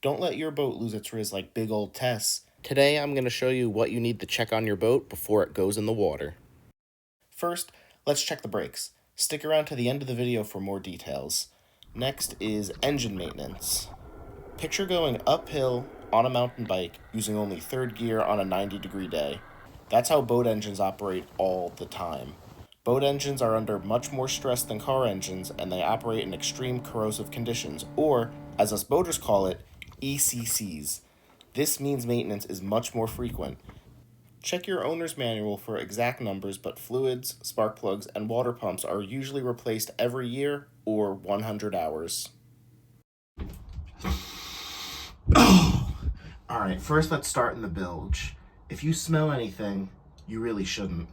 Don't let your boat lose its riz like big old Tess. Today I'm going to show you what you need to check on your boat before it goes in the water. First, let's check the brakes. Stick around to the end of the video for more details. Next is engine maintenance. Picture going uphill on a mountain bike using only third gear on a 90-degree day. That's how boat engines operate all the time. Boat engines are under much more stress than car engines, and they operate in extreme corrosive conditions, or, as us boaters call it, ECCs. This means maintenance is much more frequent. Check your owner's manual for exact numbers, but fluids, spark plugs, and water pumps are usually replaced every year or 100 hours. Alright, first let's start in the bilge. If you smell anything, you really shouldn't.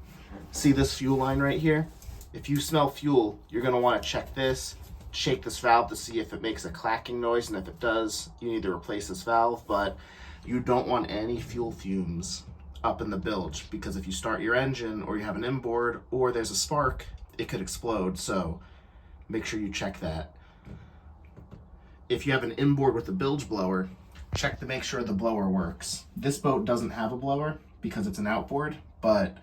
See this fuel line right here? If you smell fuel, you're going to want to check this, shake this valve to see if it makes a clacking noise, and if it does, you need to replace this valve, but you don't want any fuel fumes up in the bilge, because if you start your engine or you have an inboard or there's a spark, it could explode, so make sure you check that. If you have an inboard with a bilge blower, check to make sure the blower works. This boat doesn't have a blower because it's an outboard, but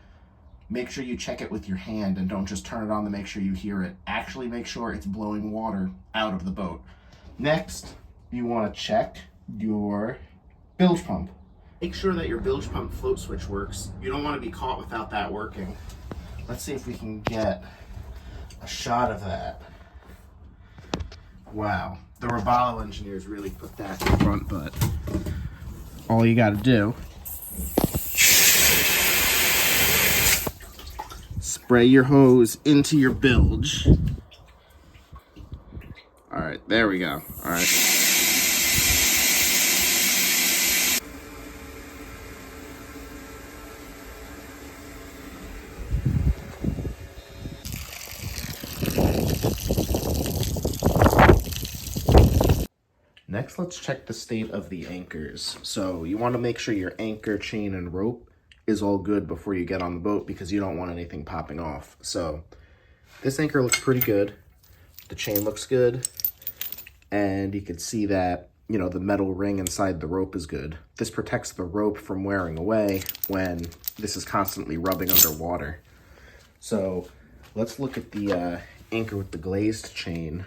make sure you check it with your hand and don't just turn it on to make sure you hear it. Actually make sure it's blowing water out of the boat. Next, you want to check your bilge pump. Make sure that your bilge pump float switch works. You don't want to be caught without that working. Let's see if we can get a shot of that. Wow, the Robalo engineers really put that in front, but all you got to do, spray your hose into your bilge. All right, there we go. All right. Next, let's check the state of the anchors. So you want to make sure your anchor, chain, and rope is all good before you get on the boat, because you don't want anything popping off. So this anchor looks pretty good. The chain looks good. And you can see that, the metal ring inside the rope is good. This protects the rope from wearing away when this is constantly rubbing underwater. So let's look at the anchor with the glazed chain.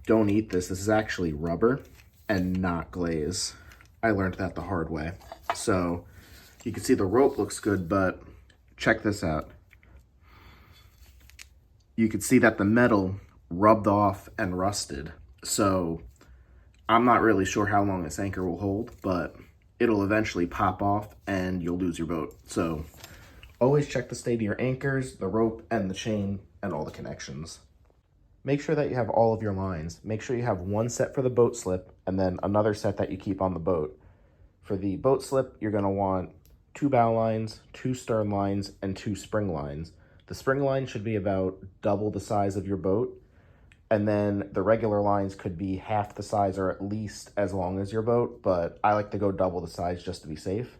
Don't eat this. This is actually rubber and not glaze. I learned that the hard way. So you can see the rope looks good, but check this out. You can see that the metal rubbed off and rusted. So I'm not really sure how long this anchor will hold, but it'll eventually pop off and you'll lose your boat. So always check the state of your anchors, the rope, and the chain, and all the connections. Make sure that you have all of your lines. Make sure you have one set for the boat slip and then another set that you keep on the boat. For the boat slip, you're going to want 2 bow lines, 2 stern lines, and 2 spring lines. The spring line should be about double the size of your boat, and then the regular lines could be half the size or at least as long as your boat, but I like to go double the size just to be safe.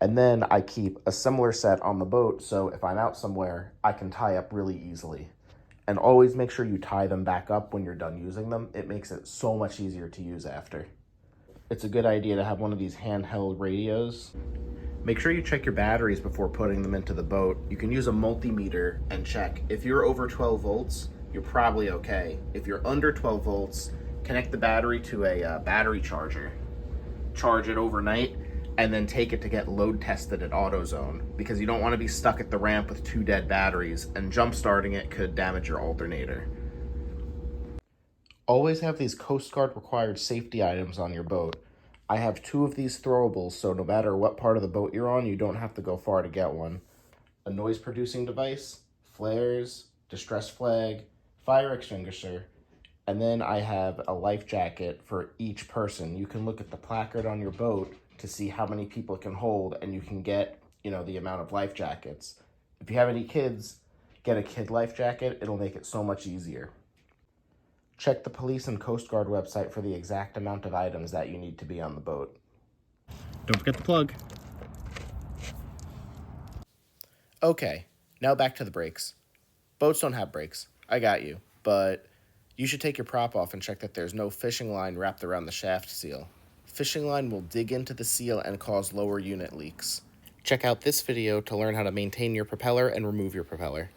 And then I keep a similar set on the boat, so if I'm out somewhere, I can tie up really easily. And always make sure you tie them back up when you're done using them. It makes it so much easier to use after. It's a good idea to have one of these handheld radios. Make sure you check your batteries before putting them into the boat. You can use a multimeter and check. If you're over 12 volts, you're probably okay. If you're under 12 volts, connect the battery to a battery charger. Charge it overnight, and then take it to get load tested at AutoZone, because you don't want to be stuck at the ramp with 2 dead batteries, and jump starting it could damage your alternator. Always have these Coast Guard required safety items on your boat. I have 2 of these throwables, so no matter what part of the boat you're on, you don't have to go far to get one. A noise producing device, flares, distress flag, fire extinguisher, and then I have a life jacket for each person. You can look at the placard on your boat to see how many people it can hold, and you can get, the amount of life jackets. If you have any kids, get a kid life jacket. It'll make it so much easier. Check the police and Coast Guard website for the exact amount of items that you need to be on the boat. Don't forget the plug. Okay, now back to the brakes. Boats don't have brakes. I got you. But You should take your prop off and check that there's no fishing line wrapped around the shaft seal. Fishing line will dig into the seal and cause lower unit leaks. Check out this video to learn how to maintain your propeller and remove your propeller.